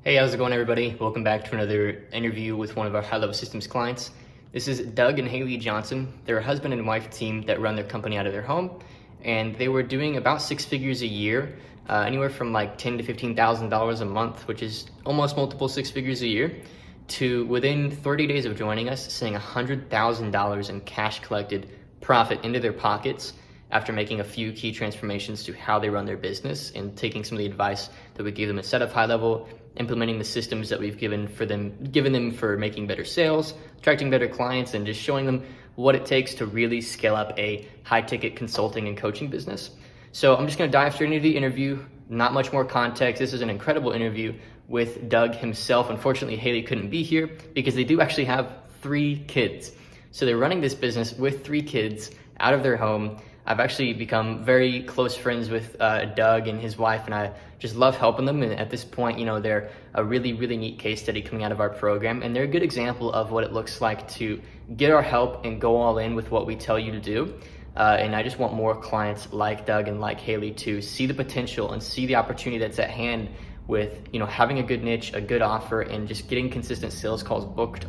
Hey, how's it going, everybody? Welcome back to another interview with one of our high-level systems clients. This is Doug and Haley Johnson. They're a husband and wife team that run their company out of their home, and they were doing about six figures a year, anywhere from like $10,000 to $15,000 a month, which is almost multiple six figures a year, to within 30 days of joining us, seeing $100,000 in cash collected profit into their pockets after making a few key transformations to how they run their business and taking some of the advice that we gave them at Setup High Level, implementing the systems that we've given them for making better sales, attracting better clients, and just showing them what it takes to really scale up a high ticket consulting and coaching business. So I'm just going to dive straight into the interview. Not much more context. This is an incredible interview with Doug himself. Unfortunately, Haley couldn't be here because they do actually have three kids. So they're running this business with three kids out of their home. I've actually become very close friends with Doug and his wife, and I just love helping them. And at this point, they're a really, really neat case study coming out of our program. And they're a good example of what it looks like to get our help and go all in with what we tell you to do. And I just want more clients like Doug and like Haley to see the potential and see the opportunity that's at hand with having a good niche, a good offer, and just getting consistent sales calls booked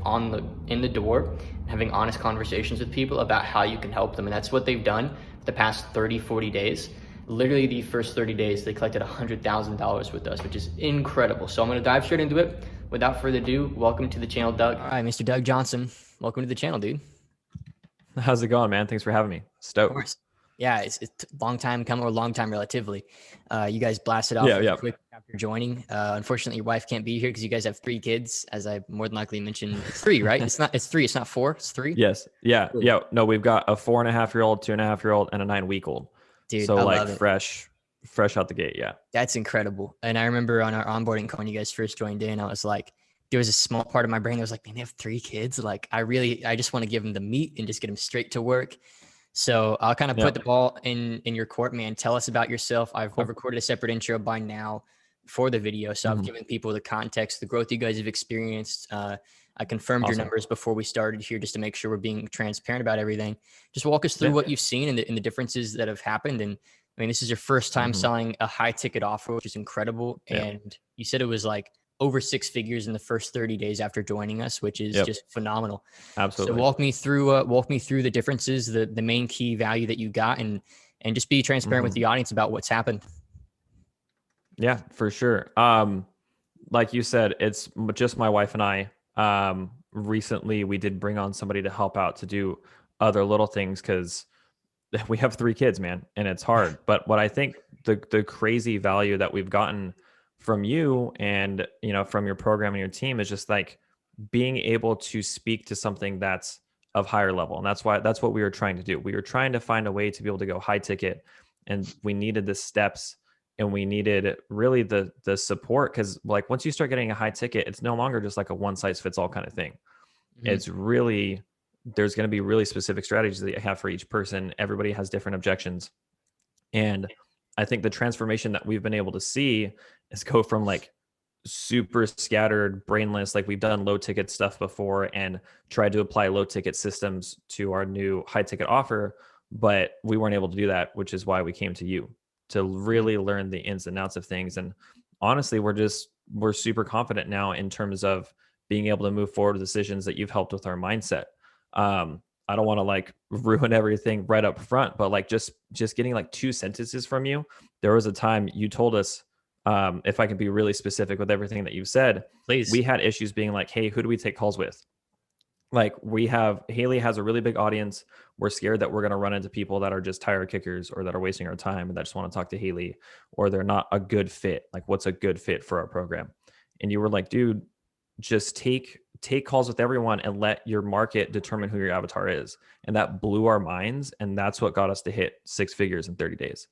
in the door, having honest conversations with people about how you can help them. And that's what they've done the past 30, 40 days. Literally the first 30 days, they collected $100,000 with us, which is incredible. So I'm going to dive straight into it. Without further ado, welcome to the channel, Doug. All right, Mr. Doug Johnson, welcome to the channel, dude. How's it going, man? Thanks for having me. Stoked. Of course. Yeah, it's long time coming, or long time relatively. You guys blasted off really quick after joining. Unfortunately, your wife can't be here because you guys have three kids, as I more than likely mentioned. It's three, right? It's three. It's not four. It's three. Yes. Yeah. Cool. Yeah. No, we've got a 4.5-year-old, 2.5-year-old, and a 9-week-old. Dude, so I like love it. fresh out the gate. Yeah. That's incredible. And I remember on our onboarding call when you guys first joined in, I was like, there was a small part of my brain that was like, man, they have three kids. Like, I just want to give them the meat and just get them straight to work. So I'll kind of put the ball in your court, man. Tell us about yourself. I've recorded a separate intro by now for the video. So I've given people the context, the growth you guys have experienced. I confirmed your numbers before we started here just to make sure we're being transparent about everything. Just walk us through what you've seen and the differences that have happened. And I mean, this is your first time selling a high ticket offer, which is incredible. And you said it was like over six figures in the first 30 days after joining us, which is just phenomenal. Absolutely. So walk me through the differences, the main key value that you got, and just be transparent with the audience about what's happened. Yeah, for sure. Like you said, it's just my wife and I. Recently we did bring on somebody to help out to do other little things because we have three kids, man, and it's hard. But what I think the crazy value that we've gotten from you and from your program and your team is just like being able to speak to something that's of higher level. And that's what we were trying to do. We were trying to find a way to be able to go high ticket, and we needed the steps and we needed really the support. Cause like once you start getting a high ticket, it's no longer just like a one size fits all kind of thing. It's really, there's going to be really specific strategies that you have for each person. Everybody has different objections. And I think the transformation that we've been able to see is go from like super scattered, brainless, like we've done low ticket stuff before and tried to apply low ticket systems to our new high ticket offer, but we weren't able to do that, which is why we came to you to really learn the ins and outs of things. And honestly, we're super confident now in terms of being able to move forward with decisions that you've helped with our mindset. I don't want to like ruin everything right up front, but like just getting like two sentences from you. There was a time you told us, if I can be really specific with everything that you've said, please. We had issues being like, hey, who do we take calls with? Like Haley has a really big audience. We're scared that we're going to run into people that are just tire kickers or that are wasting our time and that just want to talk to Haley, or they're not a good fit. Like, what's a good fit for our program? And you were like, dude, just take calls with everyone and let your market determine who your avatar is. And that blew our minds. And that's what got us to hit six figures in 30 days,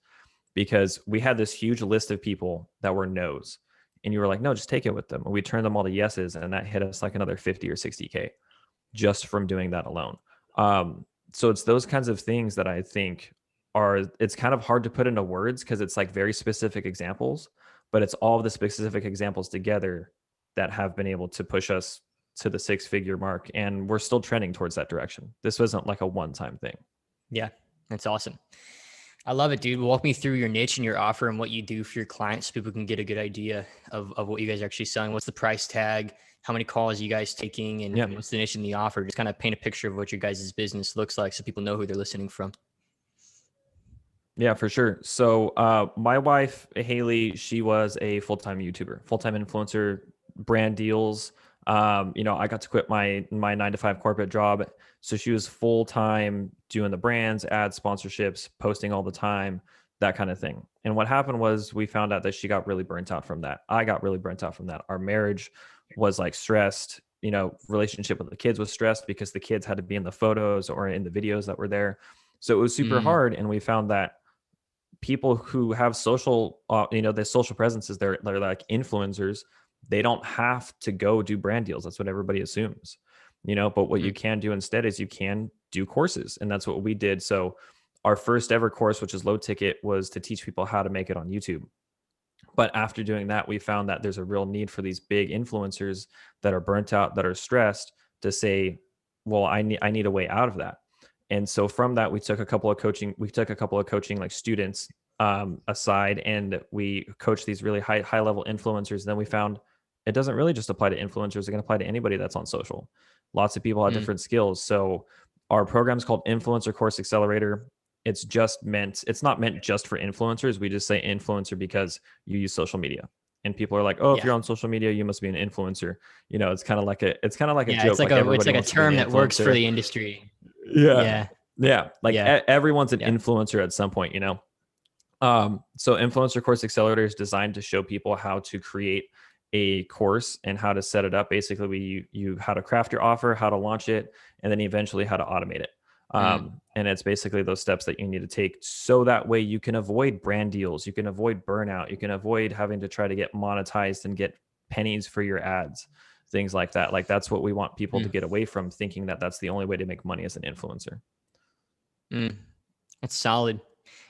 because we had this huge list of people that were no's, and you were like, no, just take it with them. And we turned them all to yeses. And that hit us like another 50 or 60K just from doing that alone. So it's those kinds of things that I think it's kind of hard to put into words because it's like very specific examples, but it's all of the specific examples together that have been able to push us to the six-figure mark. And we're still trending towards that direction. This wasn't like a one-time thing. Yeah, that's awesome. I love it, dude. Walk me through your niche and your offer and what you do for your clients so people can get a good idea of what you guys are actually selling. What's the price tag? How many calls are you guys taking? Yeah. And what's the niche in the offer? Just kind of paint a picture of what your guys' business looks like so people know who they're listening from. Yeah, for sure. So, my wife, Haley, she was a full-time YouTuber, full-time influencer, brand deals. I got to quit my 9 to 5 corporate job. So she was full-time doing the brands, ads, sponsorships, posting all the time, that kind of thing. And what happened was we found out that she got really burnt out from that. I got really burnt out from that. Our marriage was like stressed, relationship with the kids was stressed because the kids had to be in the photos or in the videos that were there. So it was super Mm, hard. And we found that people who have social, the social presences, they're like influencers. They don't have to go do brand deals. That's what everybody assumes, but what you mm, can do instead is you can do courses. And that's what we did. So our first ever course, which is low ticket, was to teach people how to make it on YouTube. But after doing that, we found that there's a real need for these big influencers that are burnt out, that are stressed, to say, well, I need a way out of that. And so from that, we took a couple of coaching like students aside, and we coached these really high level influencers. Then we found it doesn't really just apply to influencers; it can apply to anybody that's on social. Lots of people have mm. different skills. So our program is called Influencer Course Accelerator. It's not meant just for influencers. We just say influencer because you use social media. And people are like, "Oh, if Yeah. you're on social media, you must be an influencer." It's kind of like a Yeah. It's joke. like Like it's everybody like a wants to be an term that works for influencer. the industry. Yeah. Yeah. Yeah. Like Yeah. everyone's an Yeah. influencer at some point. So Influencer Course Accelerator is designed to show people how to create a course and how to set it up. Basically, you how to craft your offer, how to launch it, and then eventually how to automate it. Mm, And it's basically those steps that you need to take so that way you can avoid brand deals, you can avoid burnout, you can avoid having to try to get monetized and get pennies for your ads, things like that. Like that's what we want people to mm, get away from, thinking that that's the only way to make money as an influencer. mm. That's solid.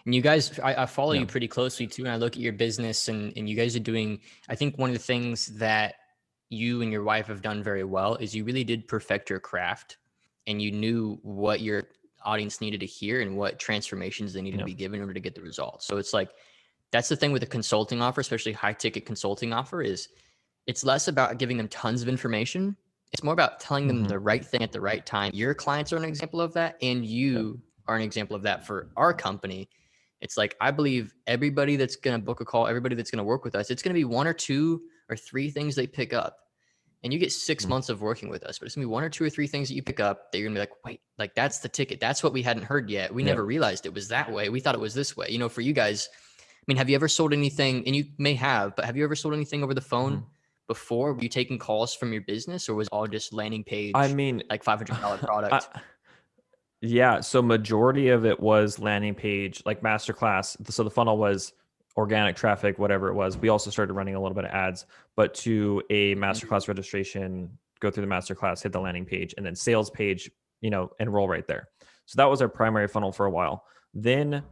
And you guys, I follow Yeah. you pretty closely too. And I look at your business and you guys are doing, I think one of the things that you and your wife have done very well is you really did perfect your craft and you knew what your audience needed to hear and what transformations they needed to Yeah. be given in order to get the results. So it's like, that's the thing with a consulting offer, especially high ticket consulting offer, is it's less about giving them tons of information. It's more about telling them Hmm. the right thing at the right time. Your clients are an example of that, and Yeah. you are an example of that for our company. It's like I believe everybody that's going to book a call, everybody that's going to work with us, it's going to be one or two or three things they pick up. And you get 6 months of working with us, but it's going to be one or two or three things that you pick up that you're going to be like, wait, like that's the ticket. That's what we hadn't heard yet. We Yeah. never realized it was that way. We thought it was this way. For you guys, I mean, have you ever sold anything, and you may have, but have you ever sold anything over the phone Mhm. before? Were you taking calls from your business or was it all just landing I page, mean, like $500 I, product? yeah. So majority of it was landing page, like masterclass. So the funnel was organic traffic, whatever it was. We also started running a little bit of ads, but to a Mhm. masterclass registration, go through the masterclass, hit the landing page, and then sales page, enroll right there. So that was our primary funnel for a while. Then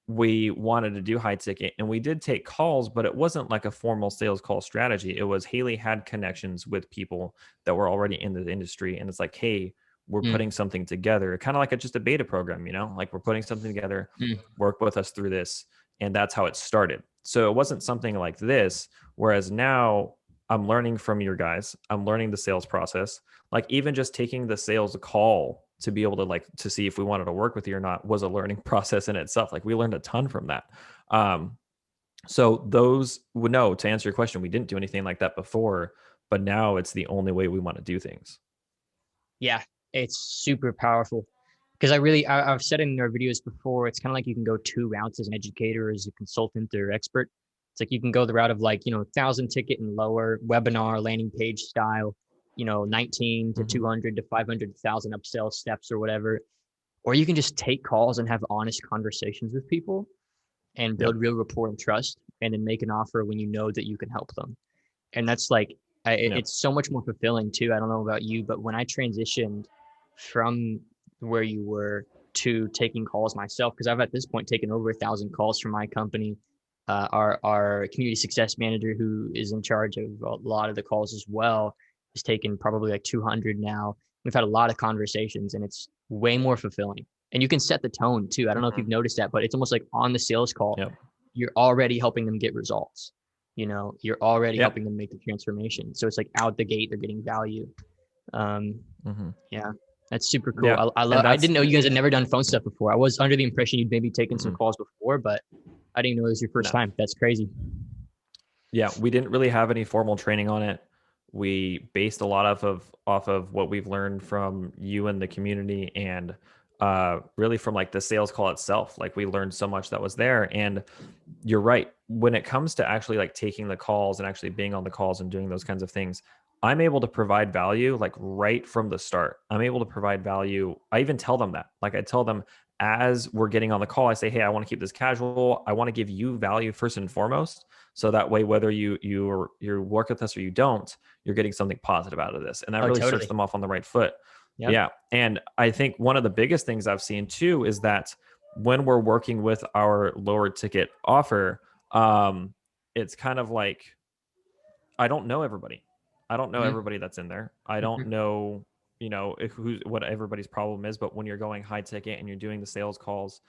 we wanted to do high ticket and we did take calls, but it wasn't like a formal sales call strategy. It was Haley had connections with people that were already in the industry. And it's like, hey, we're Mm, putting something together, kind of like just a beta program, like we're putting something together, mm, work with us through this. And that's how it started. So it wasn't something like this. Whereas now I'm learning from your guys, I'm learning the sales process. Like even just taking the sales call to be able to to see if we wanted to work with you or not was a learning process in itself. Like we learned a ton from that. Um, so those would know, to answer your question, we didn't do anything like that before, but now it's the only way we want to do things. yeah, it's super powerful. Because I've said in our videos before, it's kind of like you can go two routes as an educator, as a consultant or expert. It's like you can go the route of 1,000 ticket and lower webinar, landing page style, 19 to Mhm. 200 to 500,000 upsell steps or whatever. Or you can just take calls and have honest conversations with people and Yeah. build real rapport and trust and then make an offer when you know that you can help them. And that's like, Yeah. it's so much more fulfilling too. I don't know about you, but when I transitioned from where you were to taking calls myself, because I've at this point taken over 1,000 calls from my company. Our community success manager, who is in charge of a lot of the calls as well, has taken probably like 200 now. We've had a lot of conversations, and it's way more fulfilling. And you can set the tone too. I don't know if you've noticed that, but it's almost like on the sales call, Yep. you're already helping them get results. You're already Yep. helping them make the transformation. So it's like out the gate, they're getting value. Um, Mm-hmm. yeah, that's super cool. Yeah. I And love. I that's didn't know you guys had never done phone stuff before. I was under the impression you'd maybe taken some mm-mm, calls before, but I didn't know it was your first no. time. That's crazy. Yeah, we didn't really have any formal training on it. We based a lot off of what we've learned from you and the community, and really from like the sales call itself. Like we learned so much that was there. And you're right. When it comes to actually like taking the calls and actually being on the calls and doing those kinds of things, I'm able to provide value like right from the start. I'm able to provide value. I even tell them that. Like I tell them as we're getting on the call, I say, "Hey, I want to keep this casual. I want to give you value first and foremost. So that way, whether you work with us or you don't, you're getting something positive out of this." And that Oh, really starts totally. them off on the right foot. Yep. Yeah. And I think one of the biggest things I've seen too is that when we're working with our lower ticket offer, it's kind of like I don't know everybody. I don't know Mm-hmm. everybody that's in there. I don't Mm-hmm. know, if who's what everybody's problem is. But when you're going high ticket and you're doing the sales calls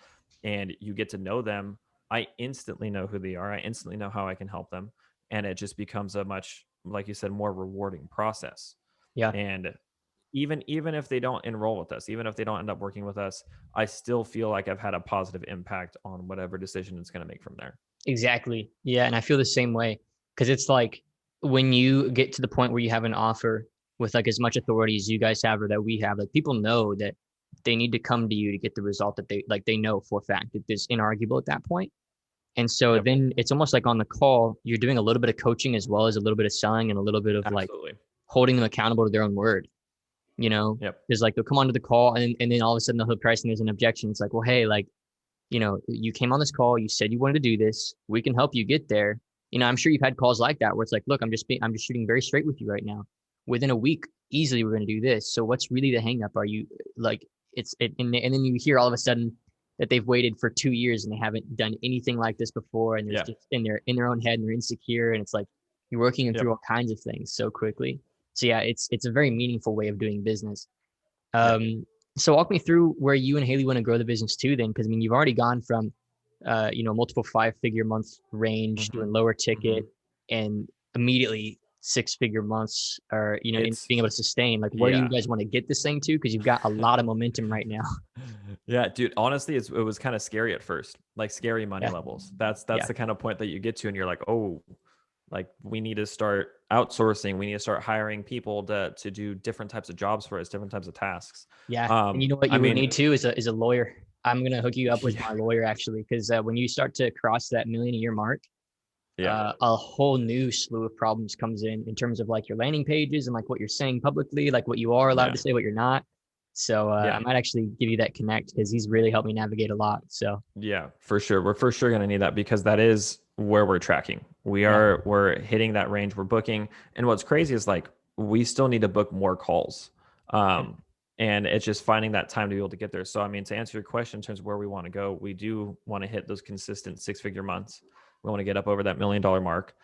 and you get to know them, I instantly know who they are. I instantly know how I can help them, and it just becomes a much, like you said, more rewarding process. Yeah. And even if they don't enroll with us, even if they don't end up working with us, I still feel like I've had a positive impact on whatever decision it's going to make from there. Exactly. Yeah, and I feel the same way because it's like when you get to the point where you have an offer with like as much authority as you guys have or that we have, like people know that they need to come to you to get the result that they know for a fact that is inarguable at that point. And so Yep. then it's almost like on the call, you're doing a little bit of coaching as well as a little bit of selling and a little bit of like Absolutely. holding them accountable to their own word, Yep. There's like they'll come onto the call and then all of a sudden they'll hit price and there's an objection. It's like, well, hey, like you came on this call, you said you wanted to do this. We can help you get there. I'm sure you've had calls like that where it's like, look, I'm just shooting very straight with you right now. Within a week, easily we're going to do this. So what's really the hang up? Are you like and then you hear all of a sudden that they've waited for 2 years and they haven't done anything like this before, and there's Yeah. just in their own head and they're insecure, and it's like you're working them through Yep. all kinds of things so quickly. So yeah, it's a very meaningful way of doing business. Yep. So walk me through where you and Haley want to grow the business too, then, because I mean, you've already gone from, multiple 5-figure month range Mm-hmm. doing lower Mm-hmm. ticket and immediately 6-figure months, or in It's being able to sustain. Like, where do you yeah. guys want to get this thing to? Because you've got a lot of momentum right now. Yeah, dude, honestly, it was kind of scary at first, like scary money Yeah, levels. That's yeah, the kind of point that you get to, and you're like, oh, like we need to start outsourcing. We need to start hiring people to do different types of jobs for us, different types of tasks. yeah. And you know what I you would mean, need too is a lawyer. I'm gonna hook you up with yeah, my lawyer actually, because when you start to cross that million a year mark, yeah, a whole new slew of problems comes in terms of like your landing pages and like what you're saying publicly, like what you are allowed yeah, to say, what you're not. So I yeah. might actually give you that connect because he's really helped me navigate a lot. So Yeah, for sure. We're for sure going to need that because that is where we're tracking. yeah, We're hitting that range we're booking. And what's crazy is like we still need to book more calls. yeah, Um, and it's just finding that time to be able to get there. So I mean, to answer your question in terms of where we want to go, we do want to hit those consistent 6-figure months. We want to get up over that $1 million mark.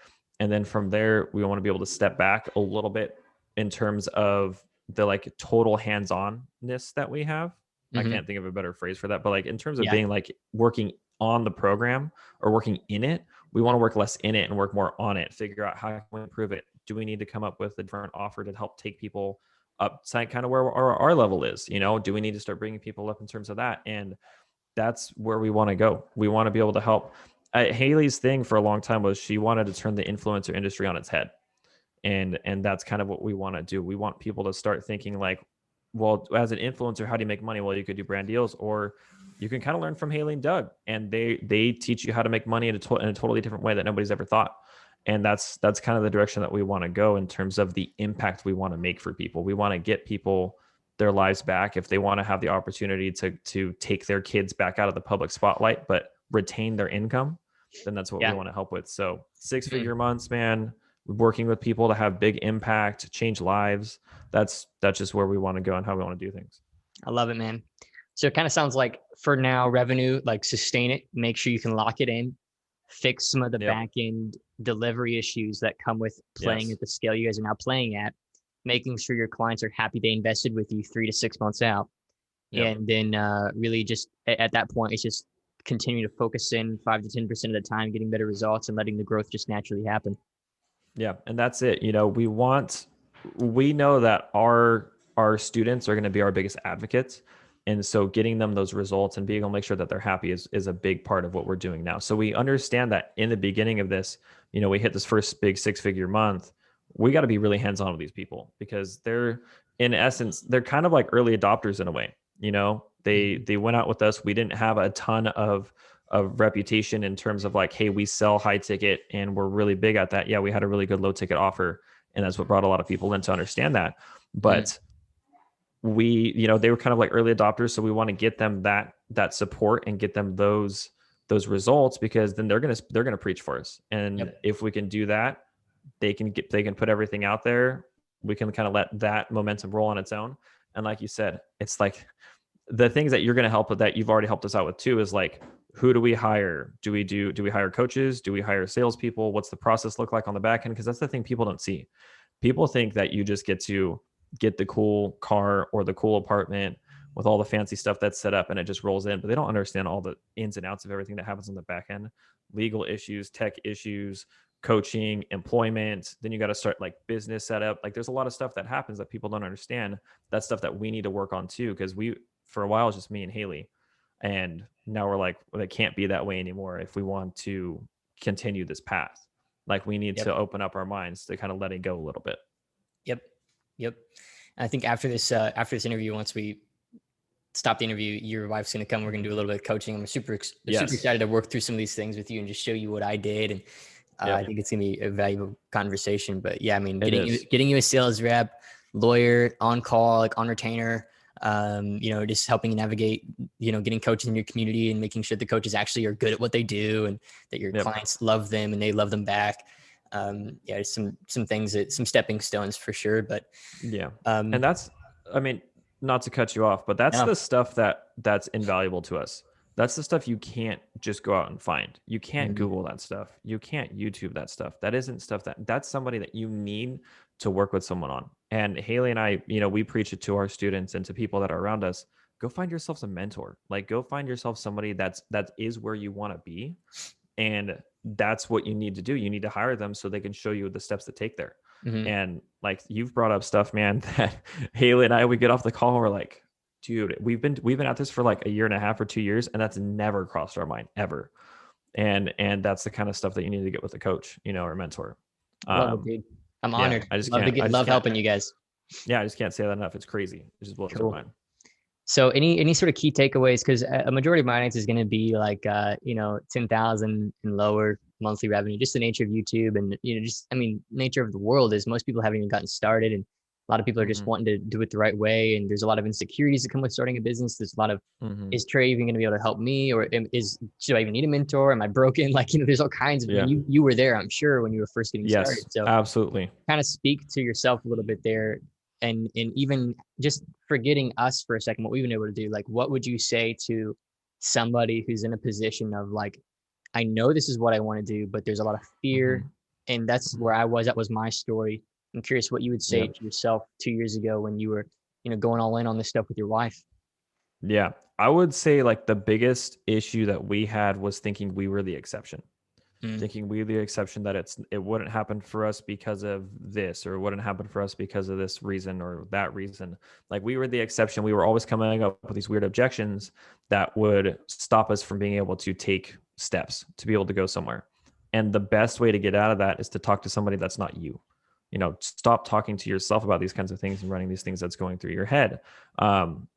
And then from there, we want to be able to step back a little bit in terms of the like total hands-onness that we have. I hmm, can't think of a better phrase for that, but like in terms of yeah, being like working on the program or working in it, we want to work less in it and work more on it. Figure out how can we improve it. Do we need to come up with a different offer to help take people up to kind of where our level is? Do we need to start bringing people up in terms of that? And that's where we want to go. We want to be able to help. Haley's thing for a long time was she wanted to turn the influencer industry on its head, and that's kind of what we want to do. We want people to start thinking like, well, as an influencer, how do you make money? Well, you could do brand deals, or you can kind of learn from Haley and Doug, and they teach you how to make money in a totally different way that nobody's ever thought. And that's kind of the direction that we want to go in terms of the impact we want to make for people. We want to get people their lives back if they want to have the opportunity to take their kids back out of the public spotlight but retain their income. Then that's what we yeah. want to help with. So 6-figure Mhm. months, man, working with people to have big impact, change lives. That's just where we want to go and how we want to do things. I love it, man. So it kind of sounds like for now, revenue, like sustain it, make sure you can lock it in, fix some of the Yep. back end delivery issues that come with playing Yes. at the scale you guys are now playing at, making sure your clients are happy they invested with you 3 to 6 months out. Yep. And then really just at that point, it's just continue to focus in 5 to 10% of the time, getting better results and letting the growth just naturally happen. Yeah, and that's it. We know that our students are going to be our biggest advocates. And so getting them those results and being able to make sure that they're happy is a big part of what we're doing now. So we understand that in the beginning of this, we hit this first big 6-figure month. We got to be really hands-on with these people because they're in essence, they're kind of like early adopters in a way. They went out with us. We didn't have a ton of reputation in terms of like, hey, we sell high ticket and we're really big at that. Yeah, we had a really good low ticket offer, and that's what brought a lot of people in to understand that. But they were kind of like early adopters, so we want to get them that support and get them those results, because then they're gonna preach for us. And Yep. if we can do that, they can put everything out there. We can kind of let that momentum roll on its own. And like you said, it's like the things that you're going to help with, that you've already helped us out with too, is like, who do we hire? Do we hire coaches? Do we hire salespeople? What's the process look like on the back end? Because that's the thing people don't see. People think that you just get to get the cool car or the cool apartment with all the fancy stuff that's set up and it just rolls in, but they don't understand all the ins and outs of everything that happens on the back end: legal issues, tech issues, coaching, employment. Then you got to start like business setup. Like there's a lot of stuff that happens that people don't understand. That's stuff that we need to work on too, because for a while, it's just me and Haley. And now we're like, well, it can't be that way anymore if we want to continue this path. Like we need Yep. to open up our minds to kind of letting go a little bit. Yep. Yep. I think after this interview, once we stop the interview, your wife's going to come. We're going to do a little bit of coaching. I'm super Yes. excited to work through some of these things with you and just show you what I did. And I Yep. think it's going to be a valuable conversation. But yeah, I mean, It is. getting you a sales rep, lawyer, on call, like on retainer, just helping you navigate, getting coaches in your community and making sure the coaches actually are good at what they do and that your Yep. clients love them and they love them back. Yeah, some things some stepping stones for sure. But Yeah. um, And I mean, not to cut you off, but that's no. the stuff that's invaluable to us. That's the stuff you can't just go out and find. You can't Mhm. Google that stuff. You can't YouTube that stuff. That isn't stuff that's somebody that you need to work with someone on. And Haley and I, we preach it to our students and to people that are around us. Go find yourself a mentor. Like go find yourself somebody that is where you want to be. And that's what you need to do. You need to hire them so they can show you the steps to take there. Mhm. And like you've brought up stuff, man, that Haley and I, we get off the call and we're like, dude, we've been at this for like a year and a half or 2 years, and that's never crossed our mind ever. And that's the kind of stuff that you need to get with a coach, or a mentor. Love it, Um, dude. I'm yeah, honored. I just Love can't, helping you guys. yeah, I just can't say that enough. It's crazy. It just blows our Cool. mind. So any sort of key takeaways? Because a majority of my audience is going to be like 10,000 and lower monthly revenue. Just the nature of YouTube, and just I mean, nature of the world is most people haven't even gotten started, and a lot of people are just Hmm. wanting to do it the right way. And there's a lot of insecurities that come with starting a business. There's a lot of, Hmm. is Trey even going to be able to help me, or should I even need a mentor? Am I broken? Like there's all kinds of. And Yeah. you were there, I'm sure, when you were first getting started. Yes, So absolutely. kind of speak to yourself a little bit there, and even just forgetting us for a second, what we've been able to do. Like what would you say to somebody who's in a position of like, I know this is what I want to do, but there's a lot of fear, Hmm. and that's Hmm. where I was. That was my story. I'm curious what you would say Yeah. to yourself 2 years ago when you were going all in on this stuff with your wife. Yeah. I would say like the biggest issue that we had was thinking we were the exception. Mm. Thinking we were the exception, that it wouldn't happen for us because of this, or it wouldn't happen for us because of this reason or that reason. Like we were the exception. We were always coming up with these weird objections that would stop us from being able to take steps to be able to go somewhere. And the best way to get out of that is to talk to somebody that's not you. Stop talking to yourself about these kinds of things and running these things that's going through your head.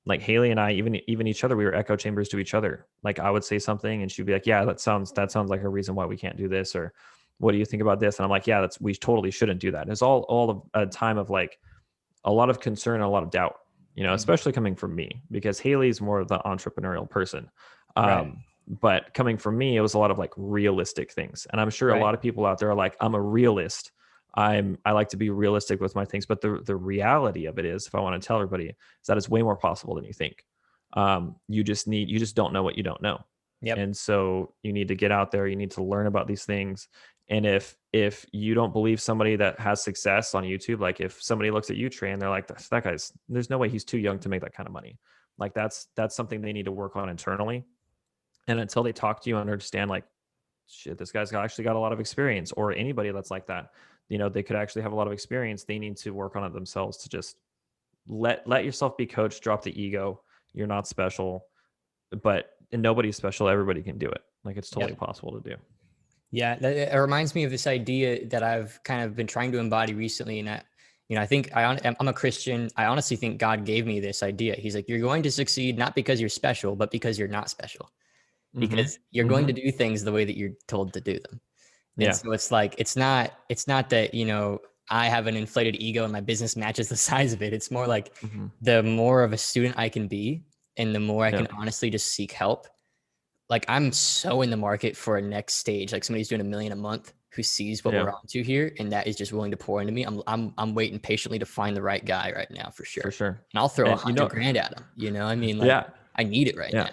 Like Haley and I, even each other, we were echo chambers to each other. Like I would say something and she'd be like, yeah, that sounds like a reason why we can't do this, or what do you think about this? And I'm like, yeah, we totally shouldn't do that. It's all of a time of like a lot of concern and a lot of doubt, Mm. especially coming from me, because Haley's more of the entrepreneurial person. Right. But coming from me, it was a lot of like realistic things. And I'm sure a Right. lot of people out there are like, I'm a realist. I like to be realistic with my things. But the reality of it is, if I want to tell everybody, is that it's way more possible than you think. You just don't know what you don't know. Yep. And so you need to get out there, you need to learn about these things. And if you don't believe somebody that has success on YouTube, like if somebody looks at you, Trey, and they're like, that guy's, there's no way he's too young to make that kind of money. Like that's something they need to work on internally. And until they talk to you and understand like, shit, this guy's actually got a lot of experience, or anybody that's like that, they could actually have a lot of experience. They need to work on it themselves to just let yourself be coached, drop the ego. You're not special, and nobody's special. Everybody can do it. Like it's totally possible to do. Yeah, it reminds me of this idea that I've kind of been trying to embody recently. And I think I'm a Christian. I honestly think God gave me this idea. He's like, you're going to succeed not because you're special, but because you're not special. Because you're going to do things the way that you're told to do them. And so it's like, it's not that, I have an inflated ego and my business matches the size of it. It's more like the more of a student I can be and the more I can honestly just seek help. Like I'm so in the market for a next stage, like somebody's doing $1 million a month who sees what we're onto here and that is just willing to pour into me. I'm waiting patiently to find the right guy right now for sure. For sure. And I'll throw $100,000 at him. I mean, like I need it right now.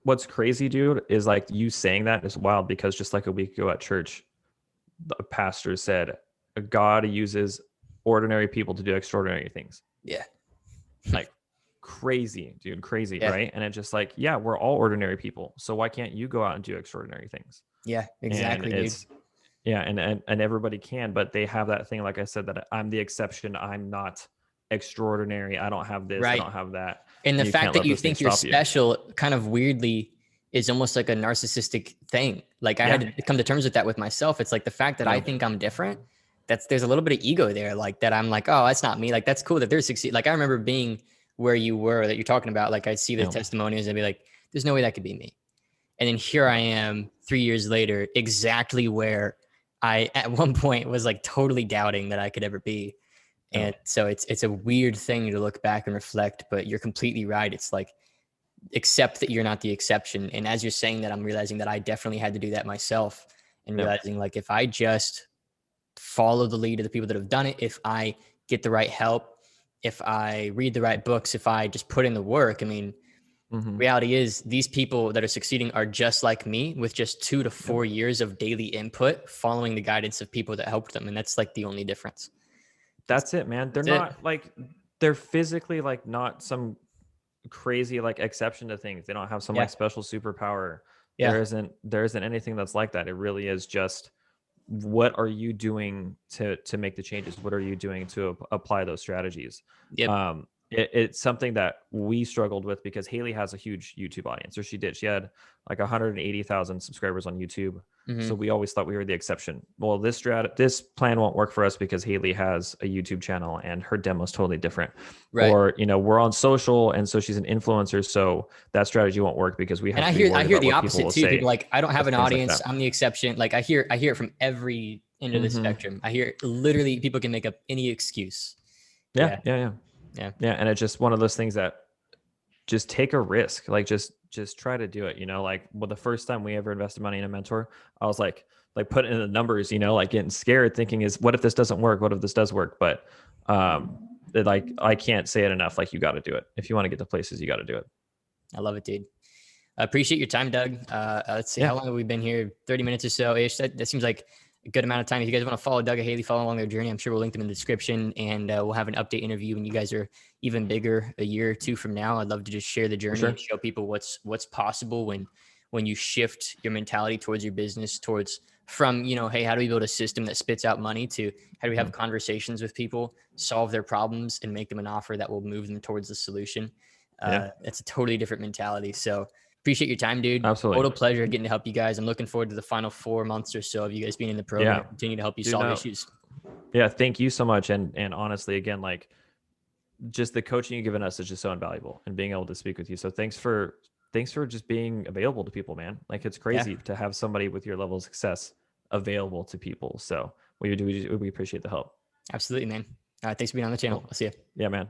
What's crazy, dude, is like you saying that is wild, because just like a week ago at church, the pastor said God uses ordinary people to do extraordinary things. Yeah. Like crazy, dude, crazy, right? And it's just like, we're all ordinary people. So why can't you go out and do extraordinary things? Yeah, exactly, and dude. And everybody can, but they have that thing, like I said, that I'm the exception. I'm not extraordinary. I don't have this. Right. I don't have that. And the fact that you think you're special kind of weirdly is almost like a narcissistic thing. Like I had to come to terms with that with myself. It's like the fact that I think I'm different, there's a little bit of ego there. Like that I'm like, oh, that's not me. Like that's cool that they're succeeding. Like I remember being where you were that you're talking about. Like I'd see the testimonials and be like, there's no way that could be me. And then here I am 3 years later, exactly where I at one point was like totally doubting that I could ever be. And so it's a weird thing to look back and reflect, but you're completely right. It's like, accept that you're not the exception. And as you're saying that, I'm realizing that I definitely had to do that myself, and realizing like, if I just follow the lead of the people that have done it, if I get the right help, if I read the right books, if I just put in the work, I mean, reality is these people that are succeeding are just like me with just 2 to 4 years of daily input, following the guidance of people that helped them. And that's like the only difference. That's it, man. They're not like, they're physically like not some crazy like exception to things. They don't have some like special superpower. There isn't anything that's like that. It really is just, what are you doing to make the changes? What are you doing to apply those strategies? It's something that we struggled with because Haley has a huge YouTube audience, or she did. She had like 180,000 subscribers on YouTube. So we always thought we were the exception. Well, this plan won't work for us because Haley has a YouTube channel and her demo is totally different. Right. Or, we're on social, and so she's an influencer. So that strategy won't work because we have I hear the opposite too. People like, I don't have an audience. I'm the exception. Like I hear it from every end of the spectrum. I hear literally people can make up any excuse. Yeah. And it's just one of those things that just take a risk. Like just try to do it. Like the first time we ever invested money in a mentor, I was like putting in the numbers, like getting scared, thinking what if this doesn't work? What if this does work? But like I can't say it enough. Like you got to do it. If you want to get to places, you got to do it. I love it, dude. I appreciate your time, Doug. Let's see, how long have we been here? 30 minutes or so ish. That seems like a good amount of time. If you guys want to follow Doug or Haley, follow along their journey, I'm sure we'll link them in the description, and we'll have an update interview when you guys are even bigger a year or two from now. I'd love to just share the journey and show people what's possible when you shift your mentality towards your business, from, hey, how do we build a system that spits out money, to how do we have conversations with people, solve their problems, and make them an offer that will move them towards the solution. It's a totally different mentality. So appreciate your time, dude. Absolutely. Total pleasure getting to help you guys. I'm looking forward to the final 4 months or so of you guys being in the program, continue to help you solve issues. Yeah. Thank you so much. And honestly, again, like just the coaching you've given us is just so invaluable, and being able to speak with you. So thanks for just being available to people, man. Like it's crazy to have somebody with your level of success available to people. So we appreciate the help. Absolutely, man. Thanks for being on the channel. I'll see you. Yeah, man.